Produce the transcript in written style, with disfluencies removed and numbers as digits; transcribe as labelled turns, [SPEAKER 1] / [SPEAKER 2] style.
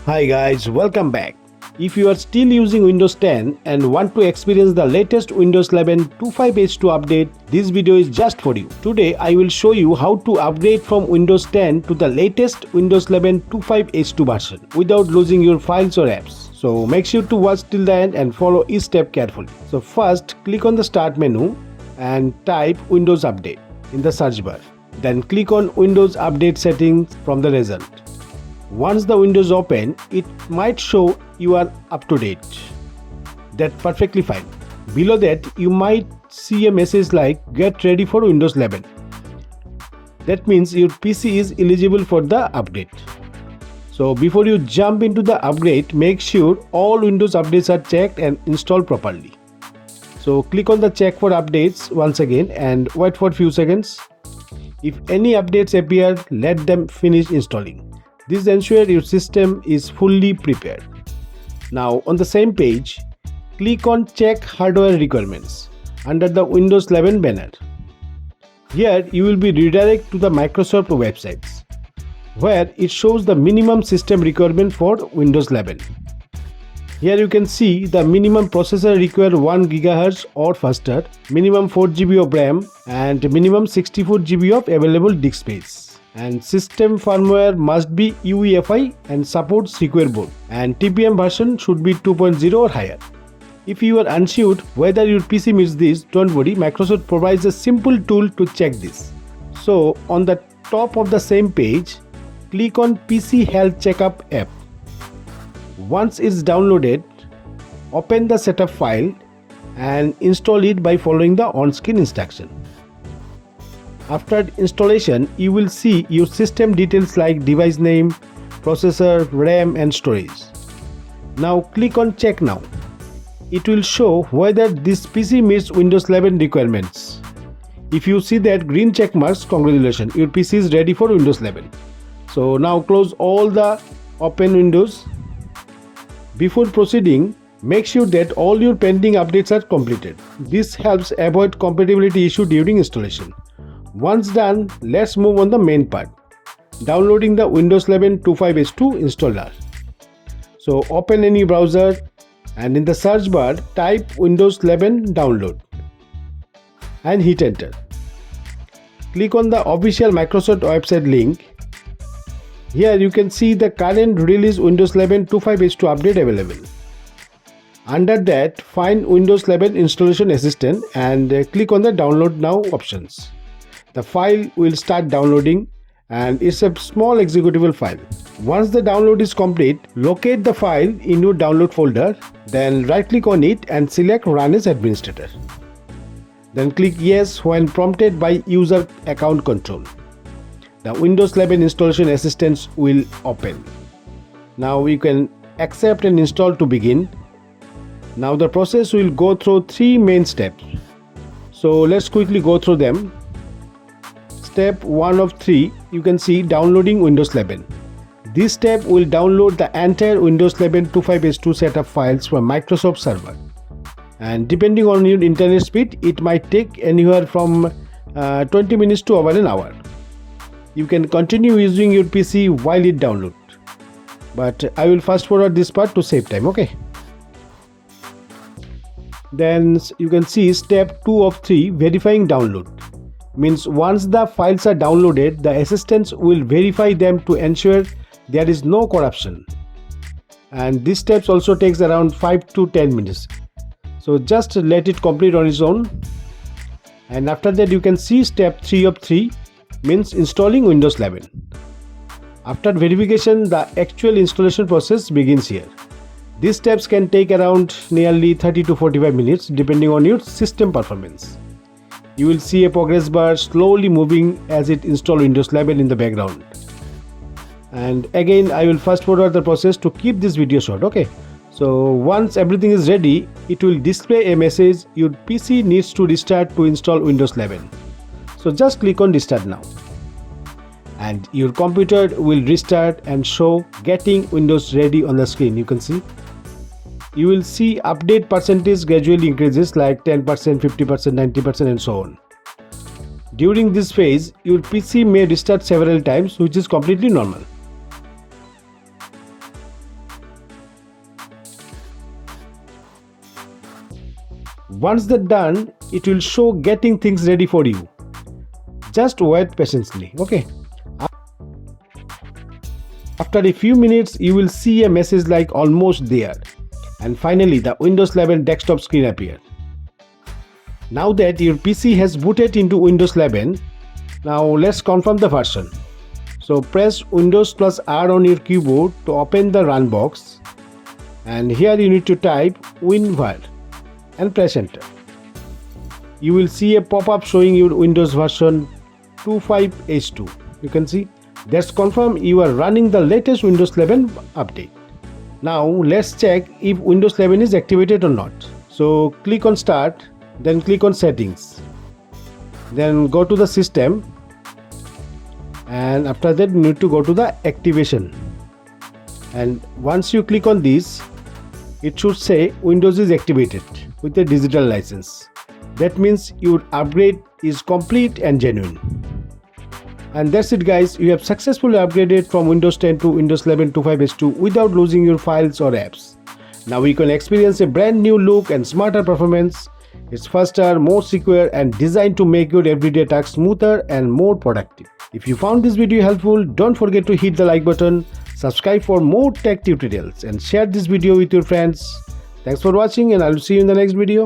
[SPEAKER 1] Hi guys, welcome back. If you are still using Windows 10 and want to experience the latest Windows 11 25H2 update, this video is just for you. Today I will show you how to upgrade from Windows 10 to the latest Windows 11 25H2 version without losing your files or apps. So make sure to watch till the end and follow each step carefully. So first, click on the Start menu and type Windows Update in the search bar. Then click on Windows Update Settings from the result. Once the windows open, it might show you are up to date. That's perfectly fine. Below that, you might see a message like Get ready for Windows 11. That means your PC is eligible for the update. So before you jump into the upgrade, make sure all Windows updates are checked and installed properly. So click on the check for updates once again and wait for a few seconds. If any updates appear, let them finish installing. This ensures your system is fully prepared. Now on the same page, click on Check Hardware Requirements under the Windows 11 banner. Here you will be redirected to the Microsoft websites, where it shows the minimum system requirement for Windows 11. Here you can see the minimum processor required 1 GHz or faster, minimum 4 GB of RAM and minimum 64 GB of available disk space. And system firmware must be UEFI and support secure boot, and TPM version should be 2.0 or higher. If you are unsure whether your PC meets this, don't worry, Microsoft provides a simple tool to check this. So on the top of the same page, click on PC Health Checkup app. Once it's downloaded, open the setup file and install it by following the on-screen instruction. After installation, you will see your system details like device name, processor, RAM and storage. Now click on Check Now. It will show whether this PC meets Windows 11 requirements. If you see that green check marks, congratulations, your PC is ready for Windows 11. So now close all the open windows. Before proceeding, make sure that all your pending updates are completed. This helps avoid compatibility issue during installation. Once done, let's move on the main part, downloading the Windows 11 25H2 installer. So open any browser and in the search bar type Windows 11 download and hit enter. Click on the official Microsoft website link. Here you can see the current release Windows 11 25H2 update available. Under that, find Windows 11 installation assistant and click on the download now options. The file will start downloading and it's a small executable file. Once the download is complete, locate the file in your download folder, then right click on it and select Run as Administrator. Then click Yes when prompted by User Account Control. The Windows 11 installation assistant will open. Now you can accept and install to begin. Now the process will go through 3 main steps. So let's quickly go through them. Step 1 of 3, you can see downloading Windows 11. This step will download the entire Windows 11 25H2 setup files from Microsoft server. And depending on your internet speed, it might take anywhere from 20 minutes to over an hour. You can continue using your PC while it downloads. But I will fast forward this part to save time, okay? Then you can see step 2 of 3, verifying download. Means once the files are downloaded, the assistants will verify them to ensure there is no corruption. And this steps also takes around 5 to 10 minutes. So just let it complete on its own. And after that you can see step 3 of 3 means installing Windows 11. After verification, the actual installation process begins here. These steps can take around nearly 30 to 45 minutes depending on your system performance. You will see a progress bar slowly moving as it installs Windows 11 in the background. And again, I will fast forward the process to keep this video short, okay? So once everything is ready, it will display a message, your PC needs to restart to install Windows 11. So just click on Restart Now. And your computer will restart and show Getting Windows Ready on the screen, you can see. You will see update percentage gradually increases like 10%, 50%, 90% and so on. During this phase, your PC may restart several times, which is completely normal. Once they're done, it will show getting things ready for you. Just wait patiently, okay? After a few minutes, you will see a message like almost there. And finally, the Windows 11 desktop screen appeared. Now that your PC has booted into Windows 11, now let's confirm the version. So press Windows plus R on your keyboard to open the run box. And here you need to type WinVer and press enter. You will see a pop-up showing your Windows version 25H2. You can see that's confirmed you are running the latest Windows 11 update. Now let's check if Windows 11 is activated or not. So click on Start, then click on Settings, then go to the System, and after that you need to go to the Activation. And once you click on this, it should say Windows is activated with a digital license. That means your upgrade is complete and genuine. And that's it guys, you have successfully upgraded from Windows 10 to Windows 11 25H2 without losing your files or apps. Now you can experience a brand new look and smarter performance. It's faster, more secure, and designed to make your everyday tasks smoother and more productive. If you found this video helpful, don't forget to hit the like button, subscribe for more tech tutorials, and share this video with your friends. Thanks for watching, and I'll see you in the next video.